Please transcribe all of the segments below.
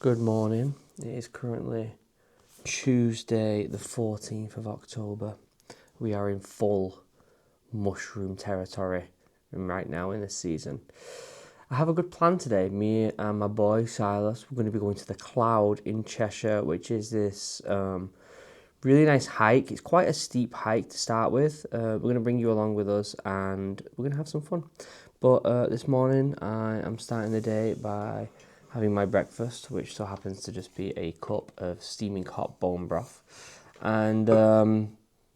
Good morning. It is currently Tuesday the 14th of October. We are in full mushroom territory right now in this season. I have a good plan today. Me and my boy Silas, we're going to be going to the Cloud in Cheshire, which is this really nice hike. It's quite a steep hike to start with. We're going to bring you along with us and we're going to have some fun. But this morning I am starting the day by having my breakfast, which so happens to just be a cup of steaming hot bone broth. And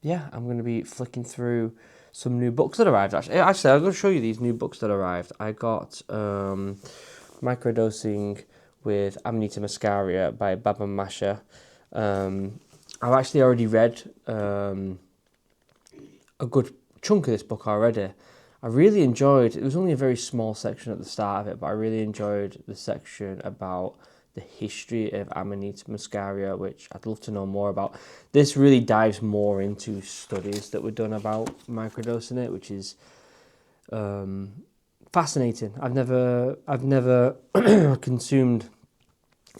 yeah, I'm going to be flicking through some new books that arrived. Actually, I'm going to show you these new books that arrived. I got Microdosing with Amanita Muscaria by Baba Masha. I've actually already read a good chunk of this book already. I really enjoyed, it was only a very small section at the start of it, but I really enjoyed the section about the history of Amanita Muscaria, which I'd love to know more about. This really dives more into studies that were done about microdosing it, which is fascinating. I've never consumed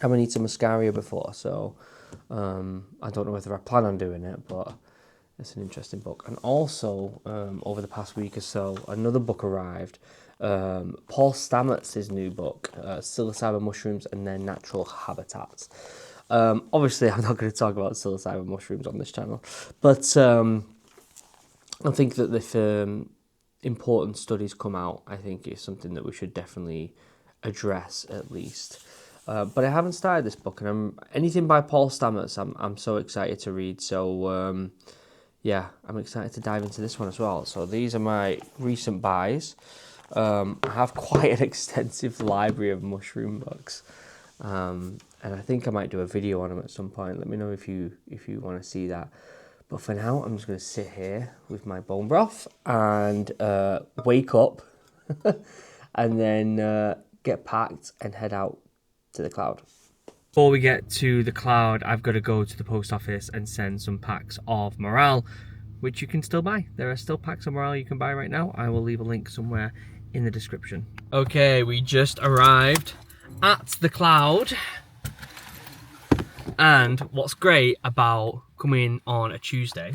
Amanita Muscaria before, so I don't know whether I plan on doing it, but it's an interesting book. And also, over the past week or so, another book arrived. Paul Stamets' new book, Psilocybin Mushrooms and Their Natural Habitats. Obviously, I'm not going to talk about psilocybin mushrooms on this channel, but I think that if important studies come out, I think it's something that we should definitely address at least. But I haven't started this book, and anything by Paul Stamets, I'm so excited to read. So yeah, I'm excited to dive into this one as well. So these are my recent buys. I have quite an extensive library of mushroom books, and I think I might do a video on them at some point. Let me know if you want to see that. But for now, I'm just going to sit here with my bone broth and wake up, and then get packed and head out to the Cloud. Before we get to the Cloud, I've got to go to the post office and send some packs of morale, which you can still buy. There are still packs of morale you can buy right now. I will leave a link somewhere in the description. Okay, we just arrived at the Cloud. And what's great about coming on a Tuesday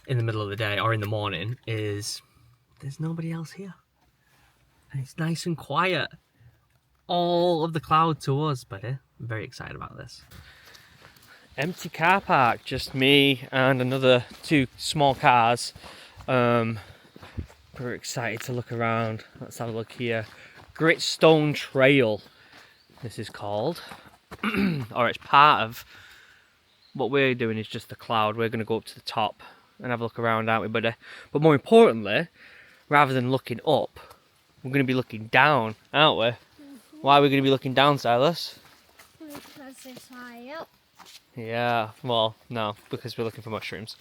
in the middle of the day or in the morning is there's nobody else here. And it's nice and quiet. All of the Cloud to us, buddy. I'm very excited about this. Empty car park, just me and another two small cars. We're excited to look around. Let's have a look here. Gritstone Trail, this is called. Or it's part of what we're doing is just the Cloud. We're going to go up to the top and have a look around, aren't we, buddy? But more importantly, rather than looking up, we're going to be looking down, aren't we? Why are we going to be looking down, Silas? Because it's high up. Yeah, well, no, because we're looking for mushrooms.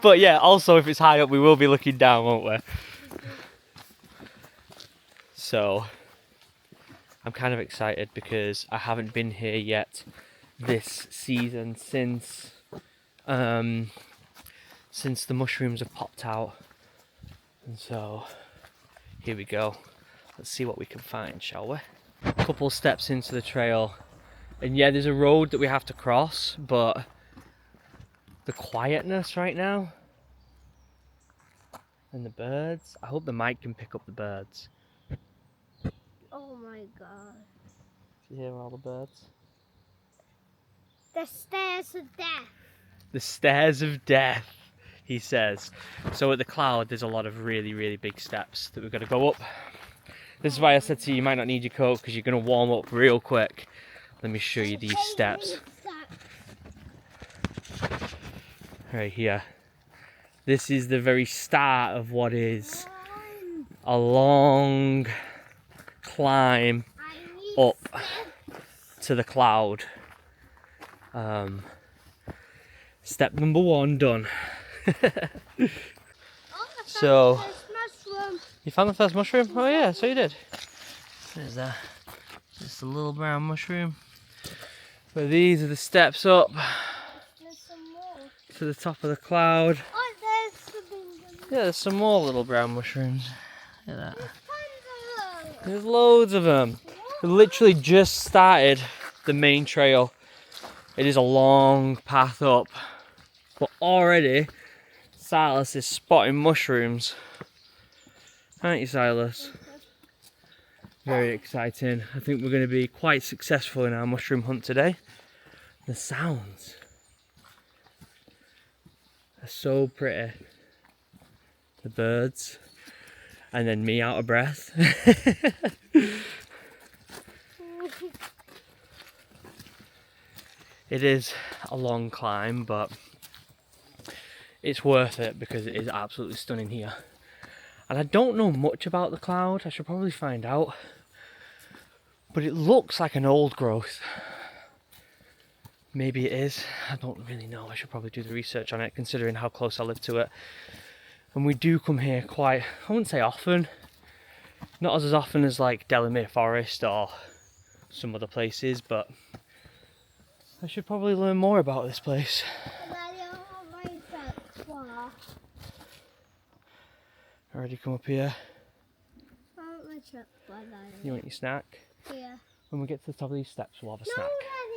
But yeah, also if it's high up, we will be looking down, won't we? So, I'm kind of excited because I haven't been here yet this season since the mushrooms have popped out. And so, here we go. Let's see what we can find, shall we? A couple steps into the trail. And yeah, there's a road that we have to cross, but the quietness right now and the birds. I hope the mic can pick up the birds. Oh my god. Do you hear all the birds? The stairs of death. The stairs of death, he says. So at the Cloud, there's a lot of really, really big steps that we've got to go up. This is why I said to you, you might not need your coat because you're going to warm up real quick. Let me show you these steps. Right here. This is the very start of what is a long climb up to the Cloud. Step number 1 done. So, you found the first mushroom? Oh yeah, so you did. There's that. Just a little brown mushroom. But these are the steps up to the top of the Cloud. Oh, there's something. Yeah, there's some more little brown mushrooms. Look at that. There's loads of them. We literally just started the main trail. It is a long path up, but already Silas is spotting mushrooms. Aren't you, Silas? Very exciting. I think we're going to be quite successful in our mushroom hunt today. The sounds are so pretty. The birds, and then me out of breath. It is a long climb, but it's worth it because it is absolutely stunning here. And I don't know much about the cloud. I should probably find out. But it looks like an old growth. Maybe it is. I don't really know. I should probably do the research on it, considering how close I live to it. And we do come here quite, I wouldn't say often. Not as often as like Delamere Forest or some other places, but I should probably learn more about this place. Already come up here. You want your snack? Yeah. When we get to the top of these steps, we'll have a snack.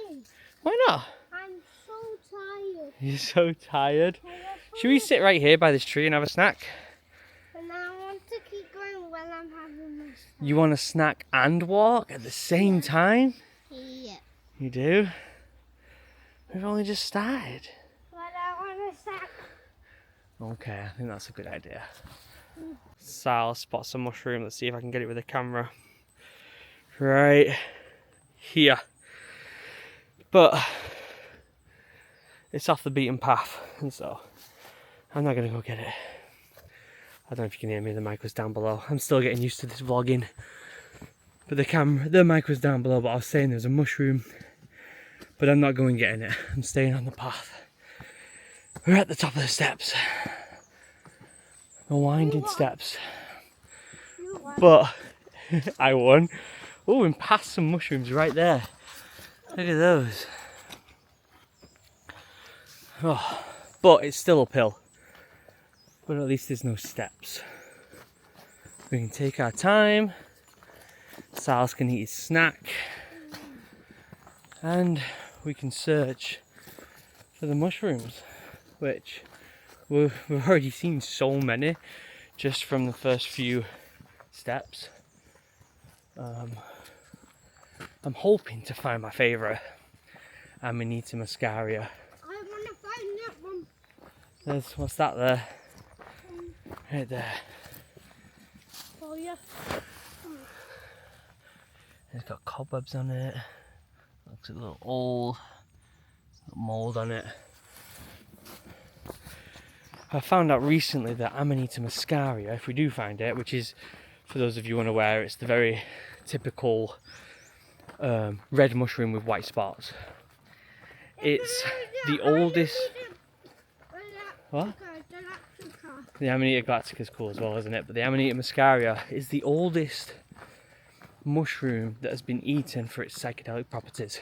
Daddy. Why not? I'm so tired. You're so tired. Should we sit right here by this tree and have a snack? And I want to keep going when I'm having my snack. You want a snack and walk at the same time? Yeah. You do? We've only just started. But I want a snack. Okay, I think that's a good idea. Sal spots a mushroom. Let's see if I can get it with the camera. Right here. But it's off the beaten path, and so I'm not going to go get it. I don't know if you can hear me, the mic was down below. I'm still getting used to this vlogging. But the mic was down below, but I was saying there's a mushroom. But I'm not going getting it. I'm staying on the path. We're at the top of the steps. The winding steps. But I won. Oh, and past some mushrooms right there. Look at those. Oh, but it's still uphill. But at least there's no steps. We can take our time. Silas can eat his snack. And we can search for the mushrooms, which we've already seen so many just from the first few steps. I'm hoping to find my favourite, Amanita muscaria. I want to find that one. There's, what's that there? Right there. Oh yeah. It's got cobwebs on it. Looks a little old. Got mould on it. I found out recently that Amanita muscaria, if we do find it, which is, for those of you unaware, it's the very typical red mushroom with white spots. It's the oldest. What? The Amanita galactica is cool as well, isn't it? But the Amanita muscaria is the oldest mushroom that has been eaten for its psychedelic properties.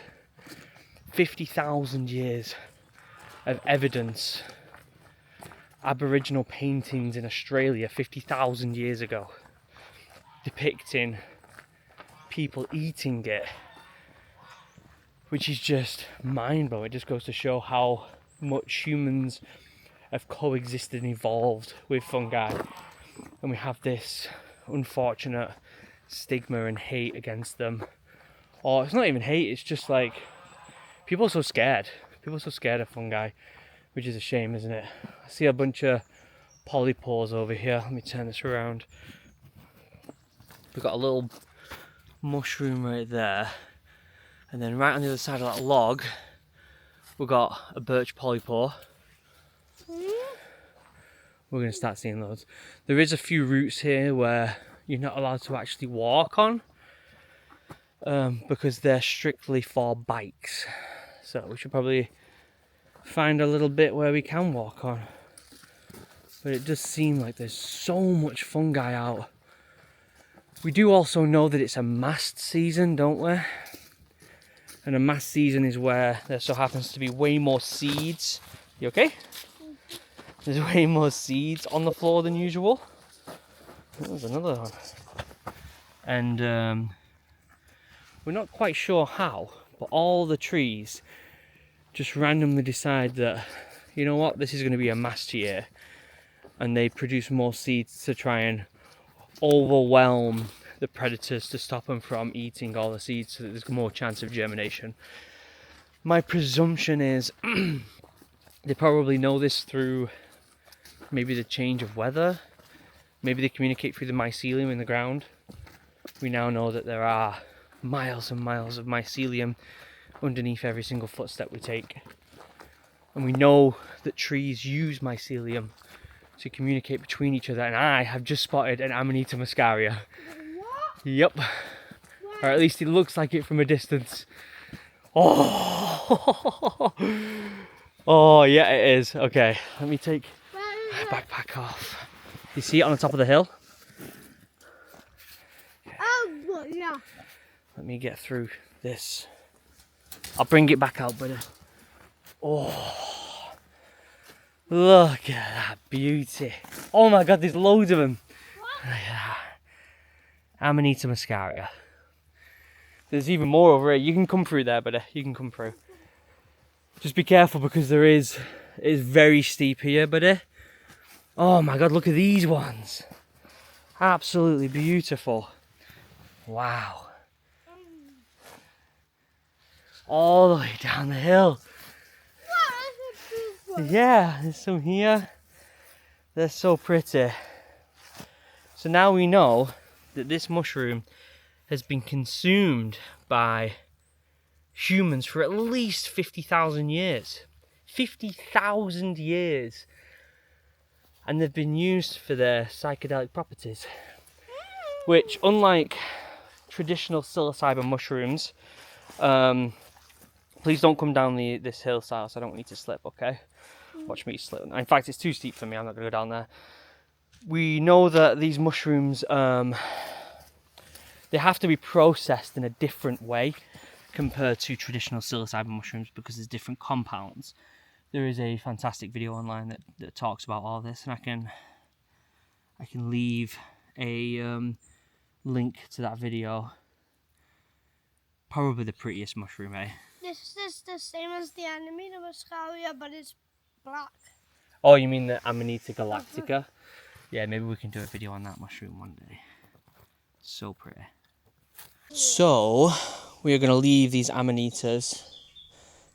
50,000 years of evidence. Aboriginal paintings in Australia 50,000 years ago depicting people eating it, which is just mind-blowing. It just goes to show how much humans have coexisted and evolved with fungi, and we have this unfortunate stigma and hate against them. Or it's not even hate, it's just like people are so scared of fungi, which is a shame, isn't it? I see a bunch of polypores over here. Let me turn this around. We've got a little mushroom right there, and then right on the other side of that log we've got a birch polypore. We're going to start seeing those. There is a few routes here where you're not allowed to actually walk on, because they're strictly for bikes. So we should probably find a little bit where we can walk on. But it does seem like there's so much fungi out. We do also know that it's a mast season, don't we? And a mast season is where there so happens to be way more seeds. You okay? There's way more seeds on the floor than usual. There's another one. And We're not quite sure how, but all the trees just randomly decide that, you know what, this is going to be a mast year, and they produce more seeds to try and overwhelm the predators to stop them from eating all the seeds so that there's more chance of germination. My presumption is they probably know this through maybe the change of weather. Maybe they communicate through the mycelium in the ground. We now know that there are miles and miles of mycelium underneath every single footstep we take. And we know that trees use mycelium to communicate between each other, and I have just spotted an Amanita muscaria. What? Yep. Or at least it looks like it from a distance. Oh, oh yeah, it is. Okay, let me take my backpack off. You see it on the top of the hill? Oh, yeah. Let me get through this. I'll bring it back out, buddy. Oh, look at that beauty. Oh my god, there's loads of them. Look at that. Amanita muscaria. There's even more over here. You can come through there, buddy. You can come through. Just be careful because it is very steep here, buddy. Oh my god, look at these ones. Absolutely beautiful. Wow. All the way down the hill. Yeah, there's some here. They're so pretty. So now we know that this mushroom has been consumed by humans for at least 50,000 years. 50,000 years. And they've been used for their psychedelic properties. Which, unlike traditional psilocybin mushrooms, please don't come down this hillside, so I don't need to slip, okay? Watch me slip. In fact, it's too steep for me, I'm not going to go down there. We know that these mushrooms, they have to be processed in a different way compared to traditional psilocybin mushrooms because there's different compounds. There is a fantastic video online that talks about all this, and I can leave a link to that video. Probably the prettiest mushroom, eh? This is the same as the Amanita muscaria, but it's black. Oh, you mean the Amanita galactica? Yeah, maybe we can do a video on that mushroom one day. So pretty. So, we are going to leave these Amanitas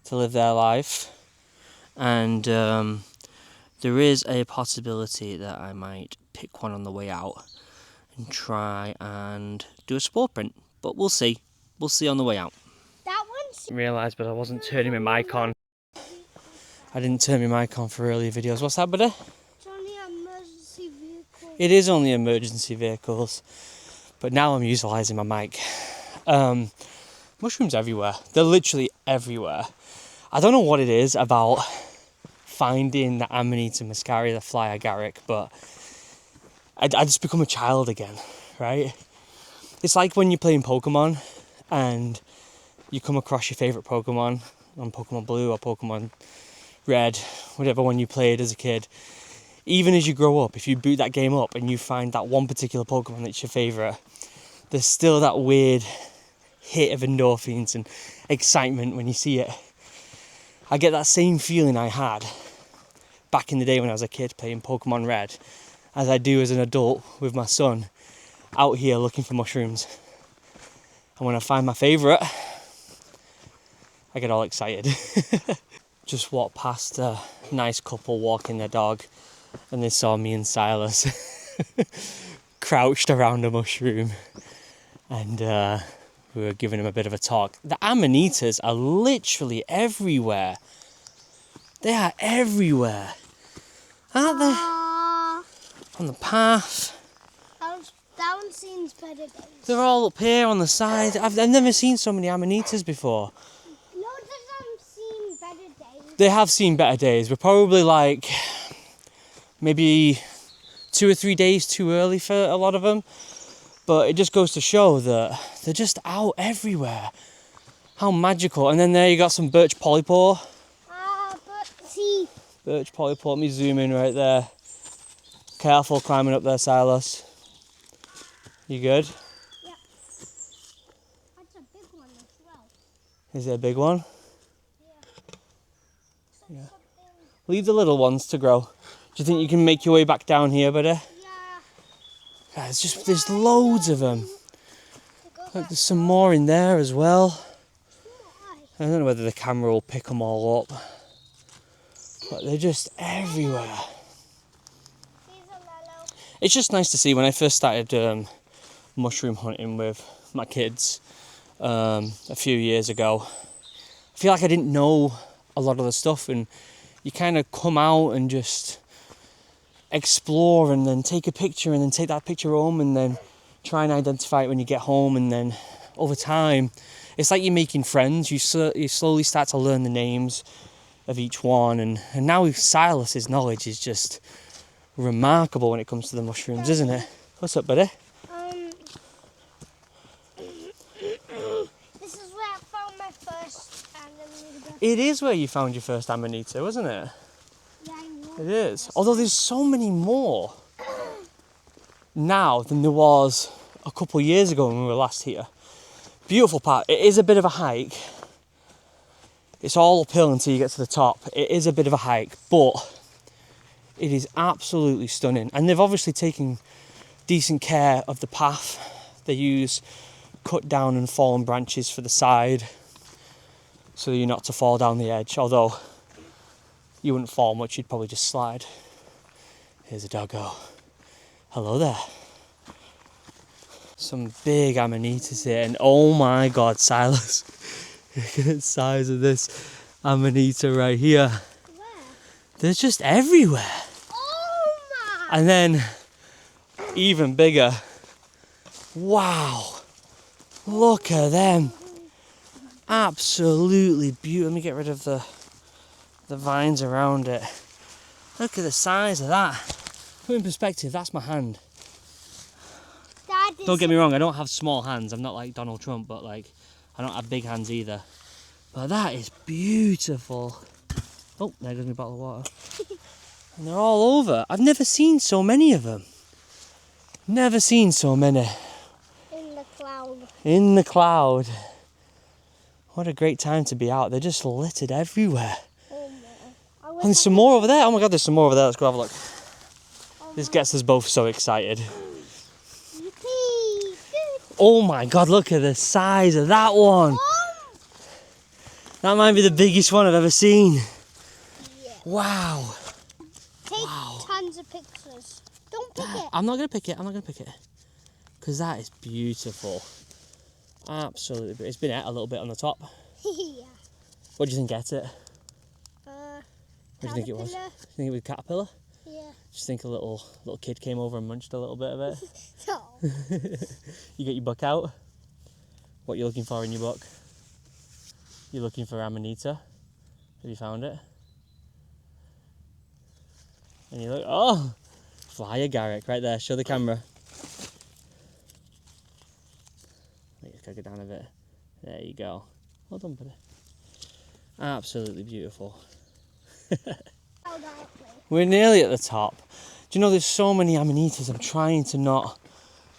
to live their life. And there is a possibility that I might pick one on the way out and try and do a spore print. But we'll see. We'll see on the way out. That one's... I realised, but I wasn't turning my mic on. I didn't turn my mic on for earlier videos. What's that, buddy? It's only emergency vehicle. It is only emergency vehicles. But now I'm utilising my mic. Mushrooms everywhere. They're literally everywhere. I don't know what it is about finding the Amanita muscaria, the fly agaric, but I just become a child again, right? It's like when you're playing Pokemon and you come across your favourite Pokemon on Pokemon Blue or Pokemon Red, whatever one you played as a kid. Even as you grow up, if you boot that game up and you find that one particular Pokemon that's your favourite, there's still that weird hit of endorphins and excitement when you see it. I get that same feeling I had back in the day when I was a kid playing Pokemon Red, as I do as an adult with my son out here looking for mushrooms. And when I find my favourite, I get all excited. Just walked past a nice couple walking their dog, and they saw me and Silas crouched around a mushroom, and we were giving him a bit of a talk. The Amanitas are literally everywhere. They are everywhere, aren't they? On the path. That one seems better days. They're all up here on the side. I've never seen so many Amanitas before. Loads of them seen better days. They have seen better days. We're probably like maybe 2 or 3 days too early for a lot of them. But it just goes to show that they're just out everywhere. How magical. And then there you got some birch polypore. But see. Birch polypore. Let me zoom in right there. Careful climbing up there, Silas. You good? Yeah. That's a big one. as well. Is it a big one? Yeah. Yeah. Leave the little ones to grow. Do you think you can make your way back down here, buddy? Yeah. Yeah, there's loads of them. Look, Look, there's some more in there as well. I don't know whether the camera will pick them all up, but they're just everywhere. It's just nice to see. When I first started mushroom hunting with my kids a few years ago, I feel like I didn't know a lot of the stuff, and you kind of come out and just explore and then take a picture and then take that picture home and then try and identify it when you get home, and then over time it's like you're making friends. You slowly start to learn the names of each one, and now Silas's knowledge is just remarkable when it comes to the mushrooms, isn't it? What's up, buddy? This is where I found my first amanita. It is where you found your first amanita, wasn't it? Yeah, I know. It is. Although there's so many more now than there was a couple of years ago when we were last here. Beautiful part. It is a bit of a hike. It's all uphill until you get to the top. It is a bit of a hike, but it is absolutely stunning. And they've obviously taken decent care of the path. They use cut down and fallen branches for the side so that you're not to fall down the edge. Although you wouldn't fall much, you'd probably just slide. Here's a doggo. Hello there. Some big amanitas here, and oh my god, Silas. Look at the size of this amanita right here. Where? They're just everywhere. Oh my! And then, even bigger. Wow. Look at them. Absolutely beautiful. Let me get rid of the vines around it. Look at the size of that. Put in perspective, that's my hand. Dad, Don't get me wrong, I don't have small hands. I'm not like Donald Trump, but like, I don't have big hands either. But that is beautiful. Oh, there goes my bottle of water. And they're all over. I've never seen so many of them. Never seen so many. in the cloud. In the cloud. What a great time to be out. They're just littered everywhere. Oh my! I wish And there's some more over there. Oh my god, there's some more over there. Let's go have a look. This gets us both so excited. Yippee! Oh my god, look at the size of that one. That might be the biggest one I've ever seen. Yeah. Wow. Take Wow. tons of pictures. Don't pick it. I'm not going to pick it. I'm not going to pick it. Because that is beautiful. Absolutely. It's been ate a little bit on the top. Yeah. What do you think ate it? What do you think it was? Caterpillar. Do you think it was a caterpillar? Yeah. Just think a little kid came over and munched a little bit of it. No. You get your book out. What are you looking for in your book? You're looking for amanita. Have you found it? And you look, oh! Fly agaric right there. Show the camera. Let's go down a bit. There you go. Well done, buddy. Absolutely beautiful. We're nearly at the top. Do you know there's so many amanitas? I'm trying to not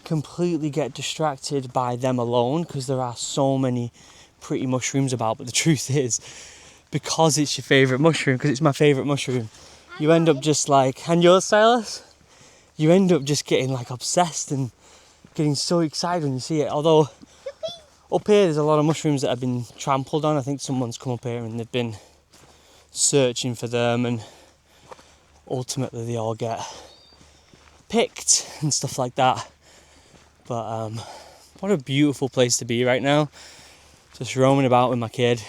completely get distracted by them alone because there are so many pretty mushrooms about. But the truth is, because it's your favourite mushroom, because it's my favourite mushroom, you end up just like, and yours, Silas? You end up just getting like obsessed and getting so excited when you see it. Although up here there's a lot of mushrooms that have been trampled on. I think someone's come up here and they've been searching for them, and ultimately they all get picked and stuff like that. But what a beautiful place to be right now. Just roaming about with my kid,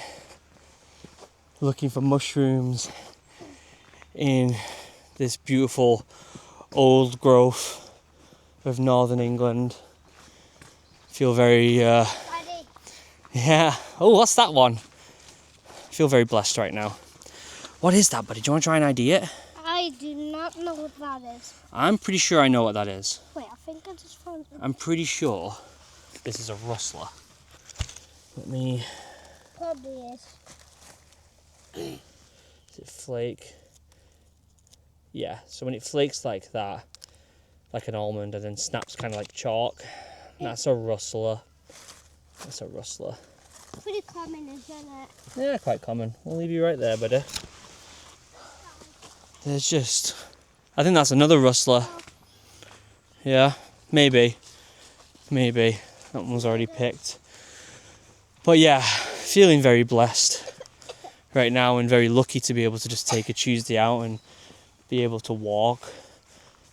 looking for mushrooms in this beautiful old growth of northern England. Feel very Daddy. yeah. Oh, what's that one? Feel very blessed right now. What is that, buddy? Do you want to try and ID it? I do not know what that is. I'm pretty sure I know what that is. Wait, I think I just found it. I'm pretty sure this is a rustler. Let me... Probably is. Does it flake? Yeah, so when it flakes like that, like an almond, and then snaps kind of like chalk, that's a rustler. That's a rustler. Pretty common, isn't it? Yeah, quite common. We'll leave you right there, buddy. There's just... I think that's another rustler. Yeah, maybe. Maybe. That one was already picked. But yeah, feeling very blessed right now and very lucky to be able to just take a Tuesday out and be able to walk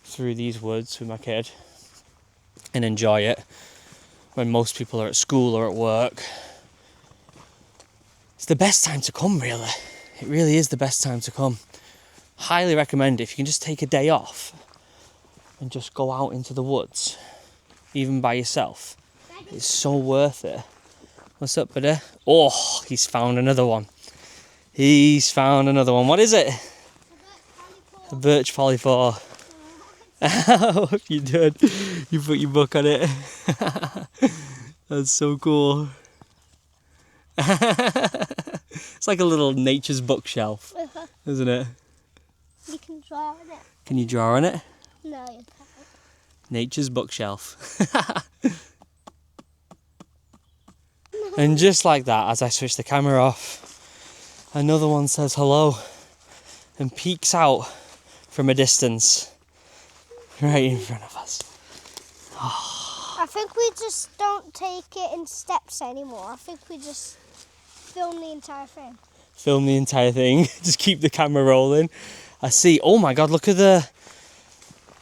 through these woods with my kid and enjoy it when most people are at school or at work. It's the best time to come, really. It really is the best time to come. Highly recommend it if you can just take a day off and just go out into the woods, even by yourself. It's so worth it. What's up, buddy? Oh, he's found another one. He's found another one. What is it? A birch polypore. Oh, you did. You put your book on it. That's so cool. It's like a little nature's bookshelf, isn't it? You can draw on it. Can you draw on it? No, you can't. Nature's bookshelf. And just like that, as I switch the camera off, another one says hello and peeks out from a distance right in front of us. I think we just don't take it in steps anymore. I think we just film the entire thing. Film the entire thing. Just keep the camera rolling. I see. Oh my God! Look at the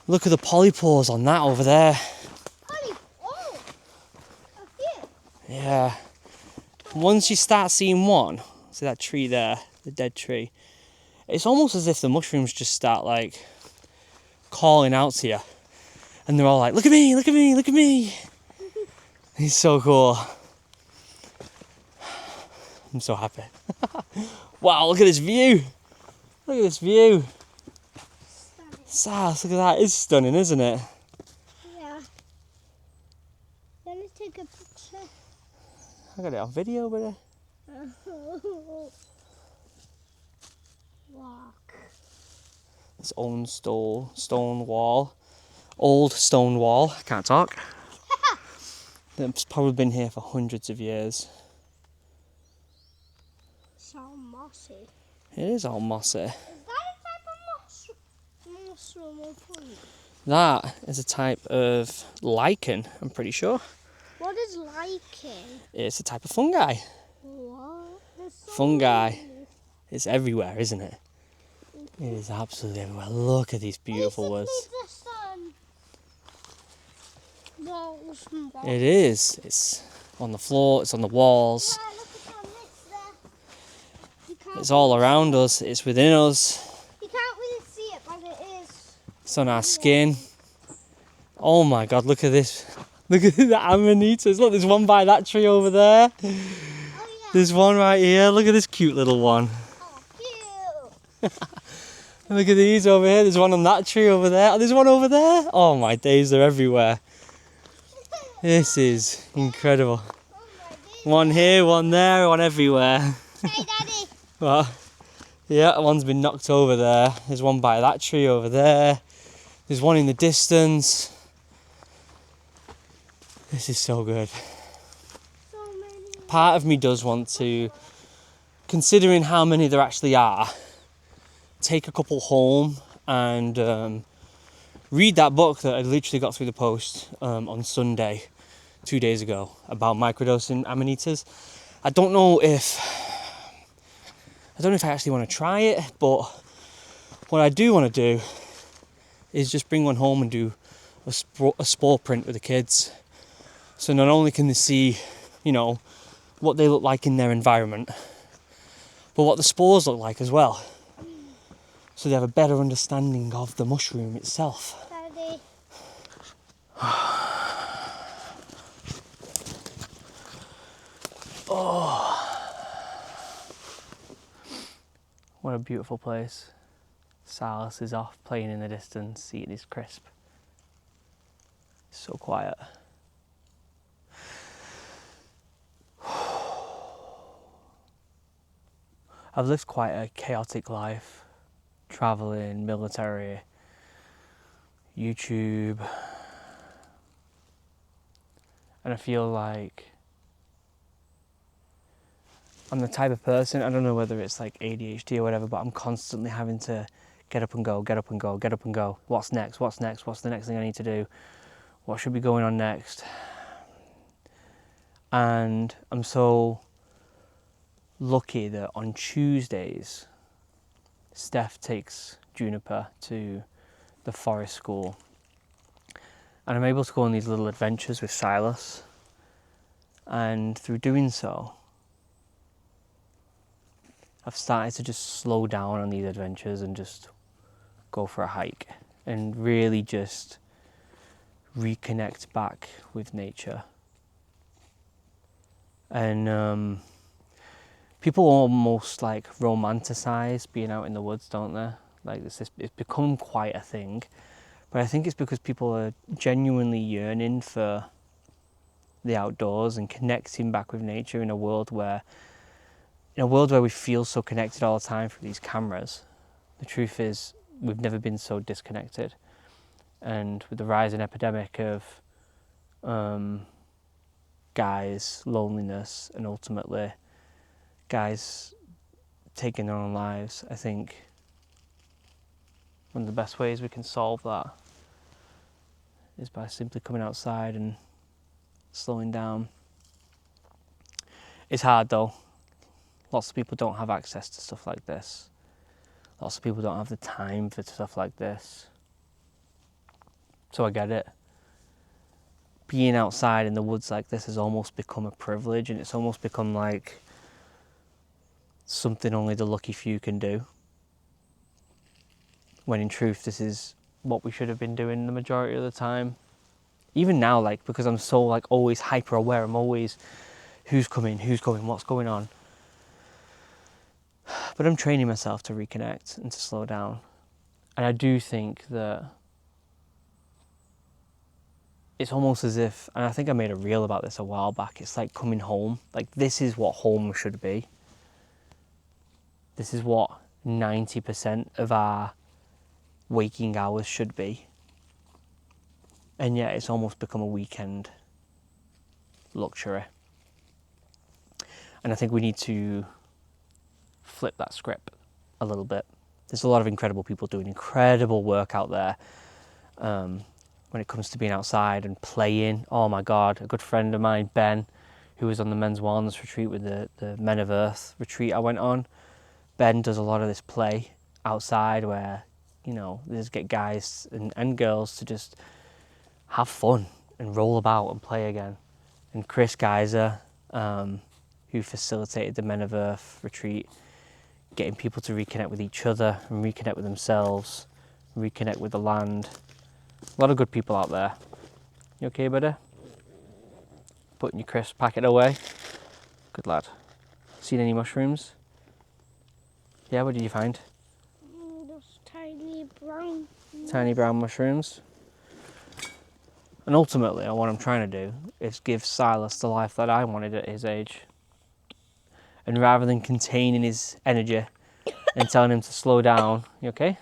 polypores on that over there. Oh, a few. Yeah. Once you start seeing one, see that tree there, the dead tree. It's almost as if the mushrooms just start like calling out to you, and they're all like, "Look at me! Look at me! Look at me!" It's so cool. I'm so happy. Wow, look at this view. Look at this view. Sass, look at that. It's stunning, isn't it? Yeah. Let me take a picture. I got it on video, buddy. Walk. This old stone wall. Old stone wall. I can't talk. It's probably been here for hundreds of years. So mossy. It is all mossy. Is that a type of mushroom or fungi? That is a type of lichen, I'm pretty sure. What is lichen? It's a type of fungi. What? So Fungi. many. It's everywhere, isn't it? It is absolutely everywhere. Look at these beautiful woods. It is. It's on the floor, it's on the walls. Yeah, look at that mist there. You can't It's all really around see us. It's within us. it. You can't really see it, but it is. It's on our skin. Oh my God, look at this. Look at the amanitas. Look, there's one by that tree over there. Oh yeah. There's one right here. Look at this cute little one. Oh, cute. Look at these over here. There's one on that tree over there. Oh, there's one over there. Oh my days, they're everywhere. This is incredible. Oh my days. One here, one there, one everywhere. Hey, Daddy. Well, yeah, one's been knocked over there. There's one by that tree over there. There's one in the distance. This is so good. So many. Part of me does want to, considering how many there actually are, take a couple home and read that book that I literally got through the post on Sunday, 2 days ago, about microdosing amanitas. I don't know if I actually want to try it, but what I do want to do is just bring one home and do a spore print with the kids. So not only can they see, you know, what they look like in their environment, but what the spores look like as well. So they have a better understanding of the mushroom itself. Daddy. Oh, what a beautiful place. Silas is off playing in the distance, eating his crisp. It's so quiet. I've lived quite a chaotic life. Travelling, military, YouTube, and I feel like I'm the type of person, I don't know whether it's like ADHD or whatever, but I'm constantly having to get up and go, get up and go, get up and go. What's next? What's next? What's the next thing I need to do? What should be going on next? And I'm so lucky that on Tuesdays, Steph takes Juniper to the forest school. And I'm able to go on these little adventures with Silas. And through doing so, I've started to just slow down on these adventures and just go for a hike and really just reconnect back with nature. And people almost like romanticize being out in the woods, don't they? Like it's become quite a thing. But I think it's because people are genuinely yearning for the outdoors and connecting back with nature in a world where we feel so connected all the time through these cameras. The truth is, we've never been so disconnected. And with the rising epidemic of guys' loneliness and ultimately guys taking their own lives, I think one of the best ways we can solve that is by simply coming outside and slowing down. It's hard though. Lots of people don't have access to stuff like this. Lots of people don't have the time for stuff like this. So I get it. Being outside in the woods like this has almost become a privilege, and it's almost become like something only the lucky few can do. When in truth, this is what we should have been doing the majority of the time. Even now, like, because I'm so like always hyper aware, I'm always who's coming, who's going, what's going on. But I'm training myself to reconnect and to slow down. And I do think that it's almost as if, and I think I made a reel about this a while back, it's like coming home. Like, this is what home should be. This is what 90% of our waking hours should be. And yet it's almost become a weekend luxury. And I think we need to flip that script a little bit. There's a lot of incredible people doing incredible work out there when it comes to being outside and playing. Oh my God, a good friend of mine, Ben, who was on the Men's Wellness retreat with the Men of Earth retreat I went on. Ben does a lot of this play outside where, you know, they just get guys and girls to just have fun and roll about and play again. And Chris Geyser, who facilitated the Men of Earth retreat, getting people to reconnect with each other and reconnect with themselves, reconnect with the land. A lot of good people out there. You okay, buddy? Putting your crisp packet away. Good lad. Seen any mushrooms? Yeah, what did you find? Those tiny brown. Tiny brown mushrooms. And ultimately, what I'm trying to do is give Silas the life that I wanted at his age. And rather than containing his energy and telling him to slow down, you okay?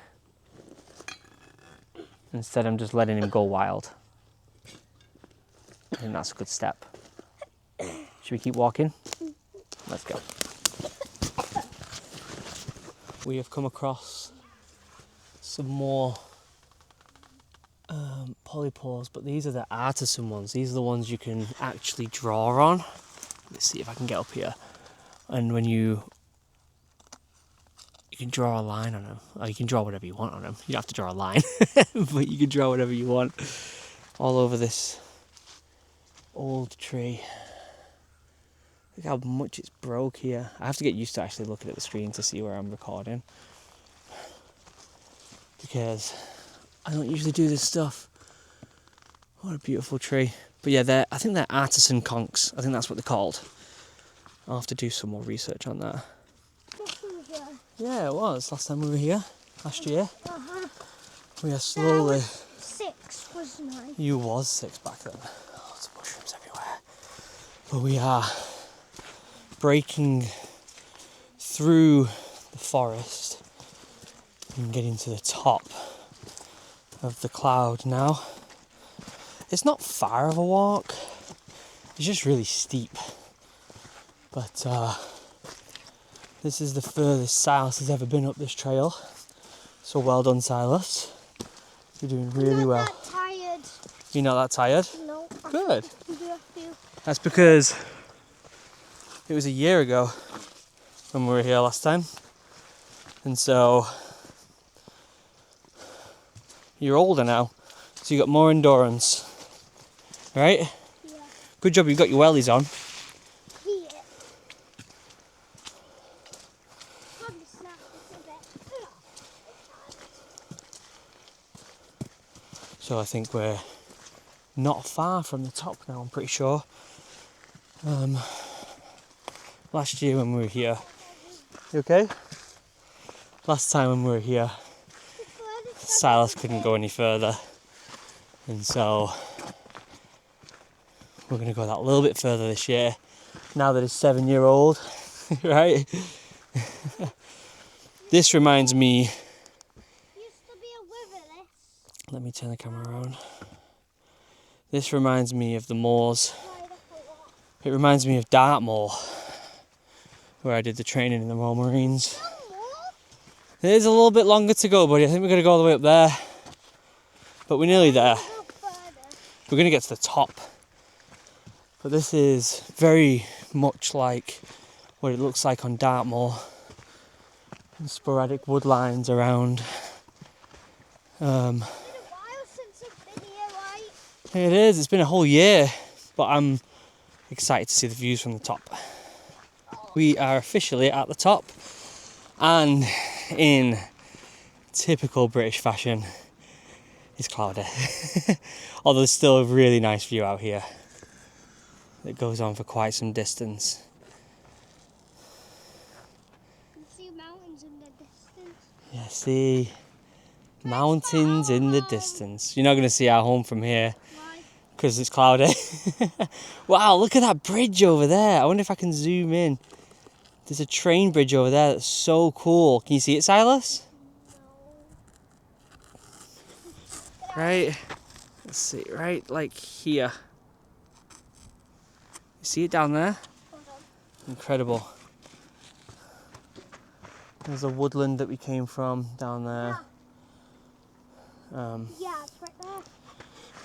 Instead, I'm just letting him go wild. I think that's a good step. Should we keep walking? Let's go. We have come across some more polypores, but these are the artisan ones. These are the ones you can actually draw on. Let's see if I can get up here. And when you can draw a line on them, or you can draw whatever you want on them. You don't have to draw a line, but you can draw whatever you want all over this old tree. Look how much it's broke here. I have to get used to actually looking at the screen to see where I'm recording, because I don't usually do this stuff. What a beautiful tree. But yeah, I think they're artisan conchs. I think that's what they're called. I'll have to do some more research on that. Yeah, it was last time we were here, last year. We are slowly... I was 6, wasn't I? You was 6 back then. Lots of mushrooms everywhere. But we are breaking through the forest and getting to the top of the cloud now. It's not far of a walk. It's just really steep. But This is the furthest Silas has ever been up this trail. So well done, Silas. You're doing really well. I'm not that tired. You're not that tired? No. Good. I can do a few. That's because it was a year ago when we were here last time. And so you're older now, so you got more endurance. Right? Yeah. Good job you've got your wellies on. Yeah. Probably snap this a bit. So I think we're not far from the top now, I'm pretty sure. Last year when we were here, you okay? Last time when we were here, Silas couldn't go any further. And so we're going to go that little bit further this year, now that he's 7-year-old, right? This reminds me, Used to be a wither, this. let me turn the camera around. This reminds me of the moors. It reminds me of Dartmoor, where I did the training in the Royal Marines. It is a little bit longer to go, buddy. I think we're going to go all the way up there. But we're nearly there. We're going to get to the top. But this is very much like what it looks like on Dartmoor. And sporadic woodlines around. It's been a while since I've been here, right? It is. It's been a whole year. But I'm excited to see the views from the top. We are officially at the top. And in typical British fashion, it's cloudy. Although there's still a really nice view out here. It goes on for quite some distance. You can see mountains in the distance. Yeah, see mountains in the distance. You're not going to see our home from here Why? because it's cloudy. Wow, look at that bridge over there. I wonder if I can zoom in. There's a train bridge over there that's so cool. Can you see it, Silas? Right, let's see, right like here. You see it down there? Hold on. Incredible. There's a woodland that we came from down there. Yeah, it's right there.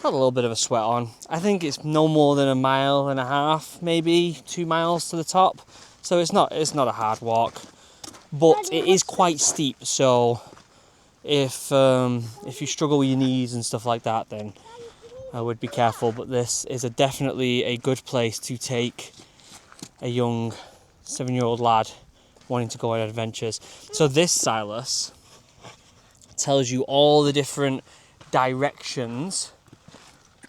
Got a little bit of a sweat on. I think it's no more than 1.5 miles, maybe 2 miles to the top. So it's not a hard walk, but it is quite steep. So if you struggle with your knees and stuff like that, then I would be careful. But this is definitely a good place to take a young 7-year-old lad wanting to go on adventures. So this, Silas, tells you all the different directions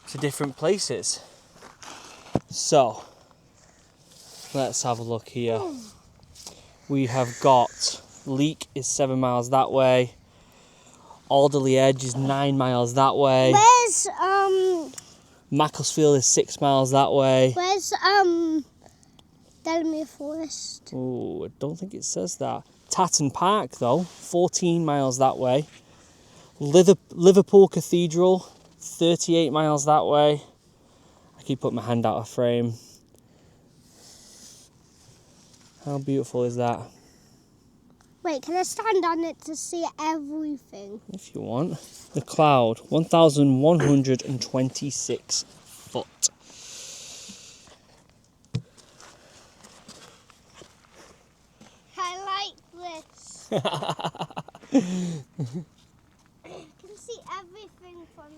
to different places. So let's have a look here. We have got Leek is 7 miles that way. Alderley Edge is 9 miles that way. Where's Macclesfield is 6 miles that way. Where's Delamere Forest? Oh, I don't think it says that. Tatton Park though, 14 miles that way. Liverpool Cathedral, 38 miles that way. I keep putting my hand out of frame. How beautiful is that? Wait, can I stand on it to see everything? If you want. The Cloud, 1,126 foot. I like this. I can see everything from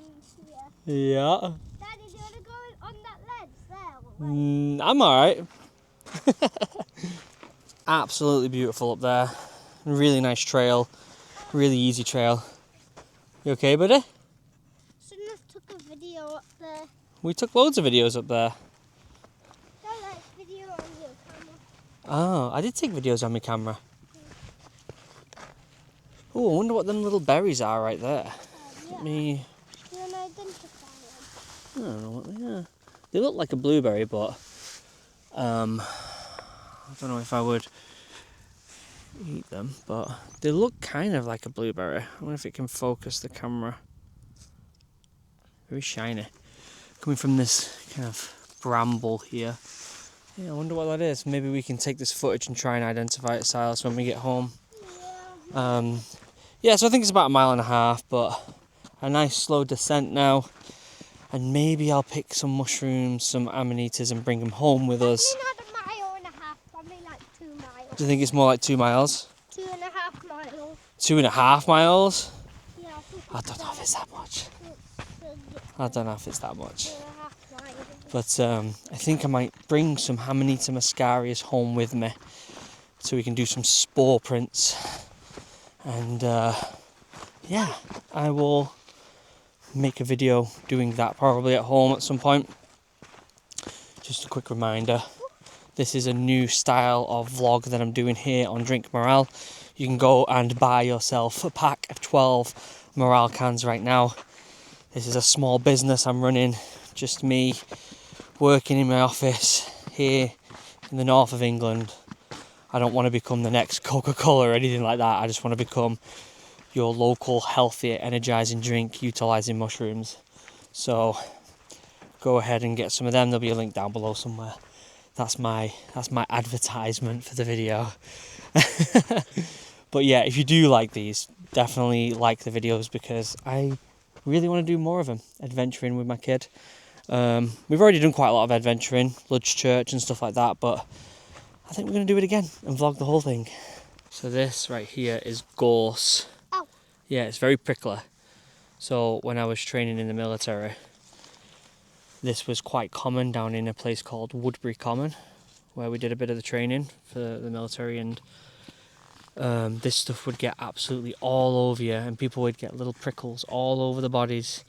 here. Yeah. Daddy, do you want to go on that ledge there? I'm alright. Absolutely beautiful up there. Really nice trail. Really easy trail. You okay, buddy? Shouldn't have took a video up there. We took loads of videos up there. Don't like video on your camera. Oh, I did take videos on my camera. Oh, I wonder what them little berries are right there. Yeah. Let me... Do you want to identify them? I don't know what they are. They look like a blueberry, but I don't know if I would eat them, but they look kind of like a blueberry. I wonder if it can focus the camera. Very shiny. Coming from this kind of bramble here. Yeah, I wonder what that is. Maybe we can take this footage and try and identify it, Silas, when we get home. Yeah, so I think it's about 1.5 miles, but a nice slow descent now. And maybe I'll pick some mushrooms, some amanitas, and bring them home with us. Probably not 1.5 miles, probably like 2 miles. Do you think it's more like 2 miles? 2.5 miles. 2.5 miles? Yeah, I don't know if it's that much. I don't know if it's that much. 2.5 miles. But I think I might bring some Amanita muscarius home with me so we can do some spore prints. And yeah, I will make a video doing that probably at home at some point. Just a quick reminder, this is a new style of vlog that I'm doing here on Drink Morale. You can go and buy yourself a pack of 12 Morale cans right now. This is a small business I'm running, just me working in my office here in the north of England. I don't want to become the next Coca-Cola or anything like that. I just want to become your local healthy energizing drink utilizing mushrooms. So go ahead and get some of them. There'll be a link down below somewhere. That's my advertisement for the video. But yeah, if you do like these, definitely like the videos because I really want to do more of them, adventuring with my kid. We've already done quite a lot of adventuring, Lodge Church and stuff like that, but I think we're going to do it again and vlog the whole thing. So this right here is gorse. Oh. Yeah, it's very prickly. So when I was training in the military, this was quite common down in a place called Woodbury Common, where we did a bit of the training for the military, and this stuff would get absolutely all over you, and people would get little prickles all over the bodies.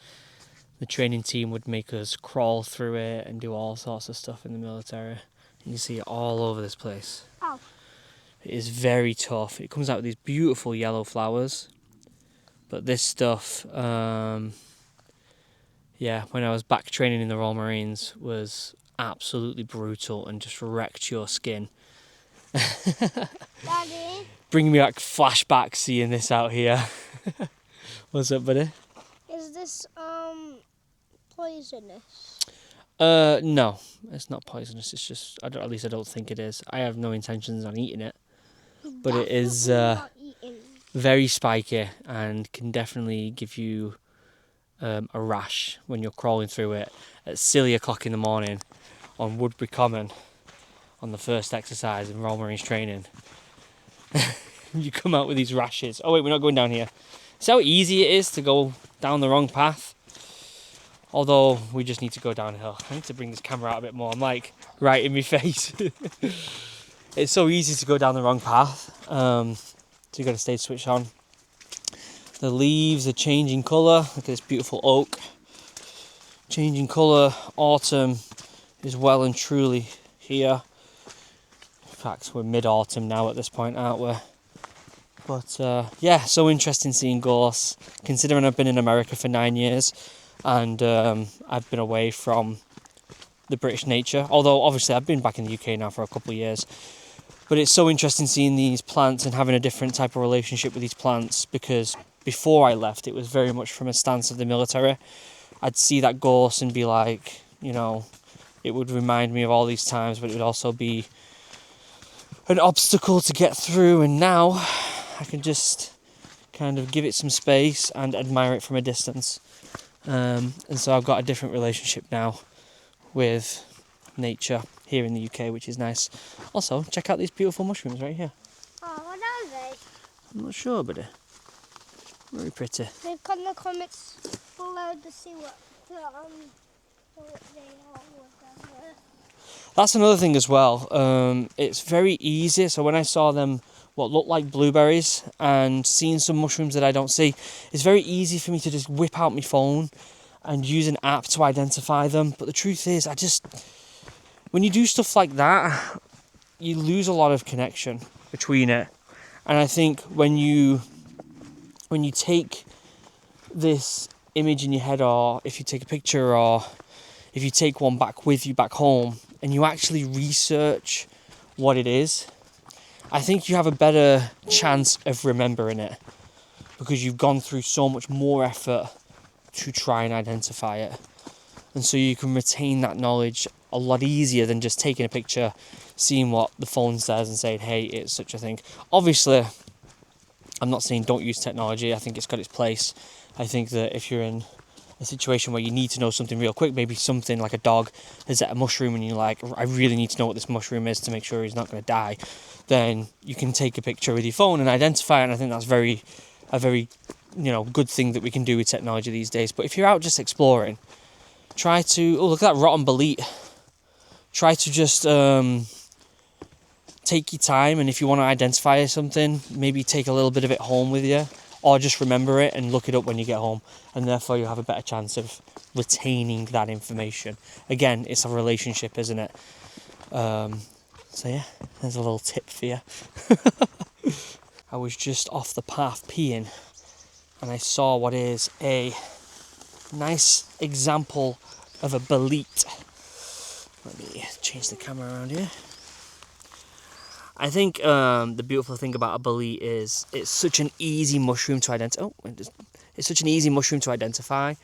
The training team would make us crawl through it and do all sorts of stuff in the military. And you see it all over this place. Oh. It is very tough. It comes out with these beautiful yellow flowers. But this stuff, yeah, when I was back training in the Royal Marines, was absolutely brutal and just wrecked your skin. Daddy? Bringing me back flashbacks seeing this out here. What's up, buddy? Is this poisonous? No, it's not poisonous. It's just, at least I don't think it is. I have no intentions on eating it, but it is Not eating. very spiky and can definitely give you a rash when you're crawling through it at silly o'clock in the morning on Woodbury Common on the first exercise in Royal Marines training. You come out with these rashes. Oh wait, we're not going down here. See how easy it is to go down the wrong path? Although we just need to go downhill. I need to bring this camera out a bit more. I'm like right in my face. It's so easy to go down the wrong path. So you've got to stay switched on. The leaves are changing colour. Look at this beautiful oak. Changing colour. Autumn is well and truly here. In fact, we're mid-autumn now at this point, aren't we? But yeah, so interesting seeing gorse. Considering I've been in America for 9 years. And I've been away from the British nature, although obviously I've been back in the UK now for a couple of years. But it's so interesting seeing these plants and having a different type of relationship with these plants, because before I left it was very much from a stance of the military. I'd see that gorse and be like, you know, it would remind me of all these times, but it would also be an obstacle to get through, and now I can just kind of give it some space and admire it from a distance. And so I've got a different relationship now with nature here in the UK, which is nice. Also, check out these beautiful mushrooms right here. Oh, what are they? I'm not sure, buddy. Very pretty. Leave in the comments below to see what they are. Whatever. That's another thing as well. It's very easy. So when I saw them, what looked like blueberries, and seeing some mushrooms that I don't see, it's very easy for me to just whip out my phone and use an app to identify them. But the truth is, when you do stuff like that, you lose a lot of connection between it. And I think when you take this image in your head, or if you take a picture, or if you take one back with you back home, and you actually research what it is, I think you have a better chance of remembering it, because you've gone through so much more effort to try and identify it. And so you can retain that knowledge a lot easier than just taking a picture, seeing what the phone says and saying, hey, it's such a thing. Obviously, I'm not saying don't use technology. I think it's got its place. I think that if you're in a situation where you need to know something real quick, maybe something like a dog has at a mushroom and you're like, I really need to know what this mushroom is to make sure he's not going to die, then you can take a picture with your phone and identify it. And I think that's a very good thing that we can do with technology these days. But if you're out just exploring, try to, look at that rotten bolete. Try to just take your time, and if you want to identify something, maybe take a little bit of it home with you, or just remember it and look it up when you get home, and therefore you'll have a better chance of retaining that information. Again, it's a relationship, isn't it? So yeah, there's a little tip for you. I was just off the path peeing, and I saw what is a nice example of a bolete. Let me change the camera around here. I think the beautiful thing about a bolete is it's such an easy mushroom to identify. It's such an easy mushroom to identify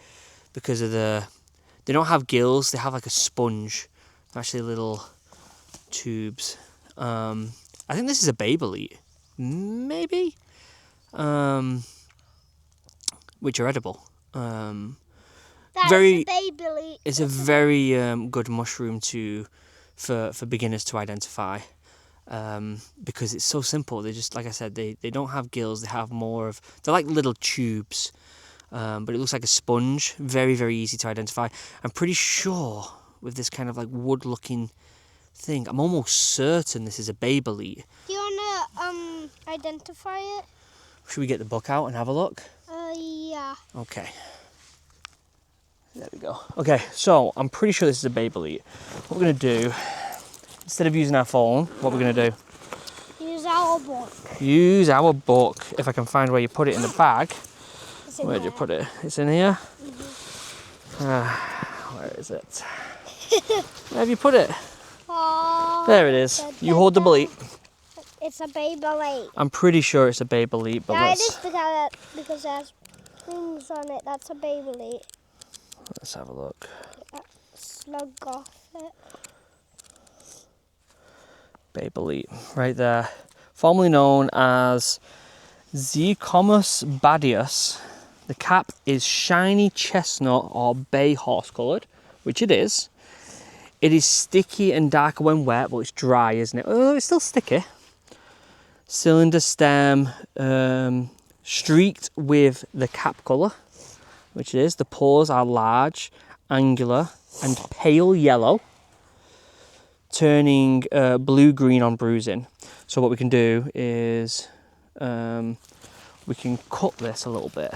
because of they don't have gills. They have like a sponge. They're actually little tubes. I think this is a bay bolete, maybe, which are edible. That's very, a bay bolete. It's a very good mushroom for beginners to identify. Because it's so simple. They just, like I said, they don't have gills. They have they're like little tubes, but it looks like a sponge. Very, very easy to identify. I'm pretty sure with this kind of like wood looking thing, I'm almost certain this is a bay bolete. Do you want to identify it? Should we get the book out and have a look? Yeah. Okay. There we go. Okay, so I'm pretty sure this is a bay bolete. What we're going to do, instead of using our phone, what we're going to do? Use our book. Use our book. If I can find where you put it in the bag. Where did There. you put it? It's in here? Mm-hmm. Where is it? Where have you put it? Oh, There it is. You hold the bolete. It's a bay bolete. I'm pretty sure it's a bay bolete, but Yeah, it is because it has wings on it. That's a bay bolete. let's have a look. Slug off it. Bay bolete, right there. Formerly known as Zircomus badius. The cap is shiny chestnut or bay horse coloured, which it is. It is sticky and darker when wet, but it's dry, isn't it? Oh, it's still sticky. Cylinder stem, streaked with the cap colour, which it is. The pores are large, angular, and pale yellow, turning blue-green on bruising. So what we can do is we can cut this a little bit.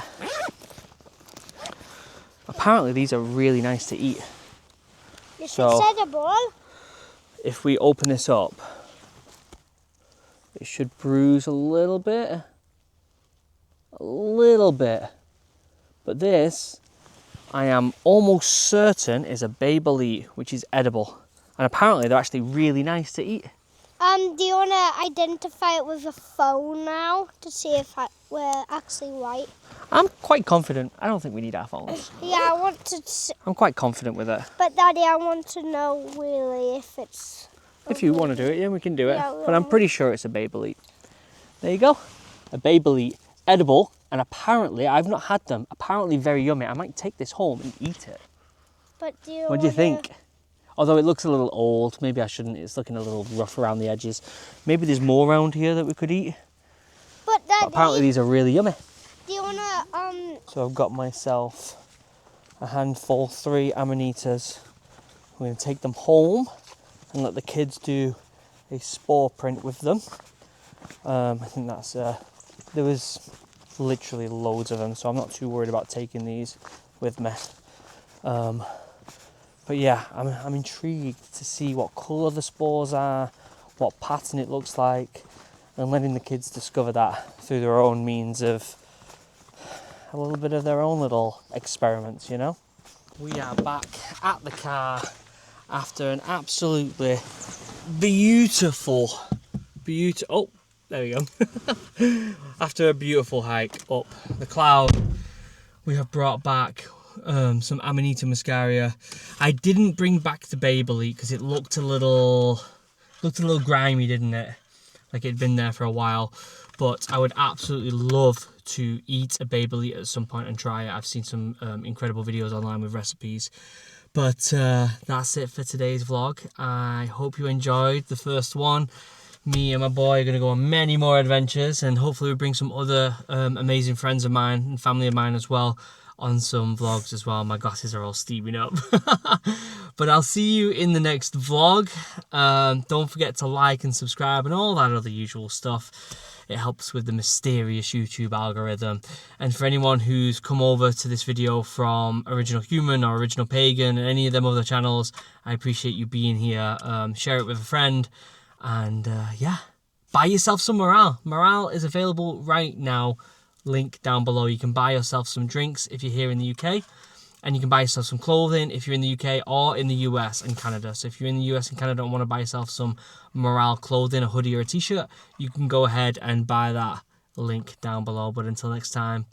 Apparently these are really nice to eat. It's edible. If we open this up, it should bruise a little bit. But this, I am almost certain, is a bay bolete, which is edible. And apparently they're actually really nice to eat. Do you want to identify it with a phone now to see if we're actually right? I'm quite confident. I don't think we need our phones. Yeah, I want to. I'm quite confident with it. But Daddy, I want to know really if it's. If you want to do it, yeah, we can do it. Yeah, but I'm pretty sure it's a bay bolete. There you go. A bay bolete, edible, and apparently, I've not had them. Apparently very yummy. I might take this home and eat it. But What do you think? Although it looks a little old, maybe I shouldn't. It's looking a little rough around the edges. Maybe there's more around here that we could eat. But Daddy, But apparently these are really yummy. do you want to So I've got myself a handful, 3 amanitas. I'm going to take them home and let the kids do a spore print with them. I think that's, there was literally loads of them, so I'm not too worried about taking these with me. But yeah, I'm intrigued to see what colour the spores are, what pattern it looks like, and letting the kids discover that through their own means of a little bit of their own little experiments, you know? We are back at the car after an absolutely beautiful, oh, there we go. After a beautiful hike up the cloud, we have brought back some Amanita muscaria. I didn't bring back the Babel because it looked a little grimy, didn't it? Like it'd been there for a while. But I would absolutely love to eat a Babel at some point and try it. I've seen some incredible videos online with recipes. But that's it for today's vlog. I hope you enjoyed the first one. Me and my boy are going to go on many more adventures, and hopefully we'll bring some other amazing friends of mine and family of mine as well on some vlogs as well. My glasses are all steaming up. But I'll see you in the next vlog. Don't forget to like and subscribe and all that other usual stuff. It helps with the mysterious YouTube algorithm. And for anyone who's come over to this video from Original Human or Original Pagan and any of them other channels, I appreciate you being here. Share it with a friend. And yeah, buy yourself some morale. Morale is available right now. Link down below. You can buy yourself some drinks if you're here in the UK. And you can buy yourself some clothing if you're in the UK or in the US and Canada. So if you're in the US and Canada and want to buy yourself some morale clothing, a hoodie or a t-shirt, you can go ahead and buy that. Link down below. But until next time,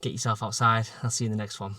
get yourself outside. I'll see you in the next one.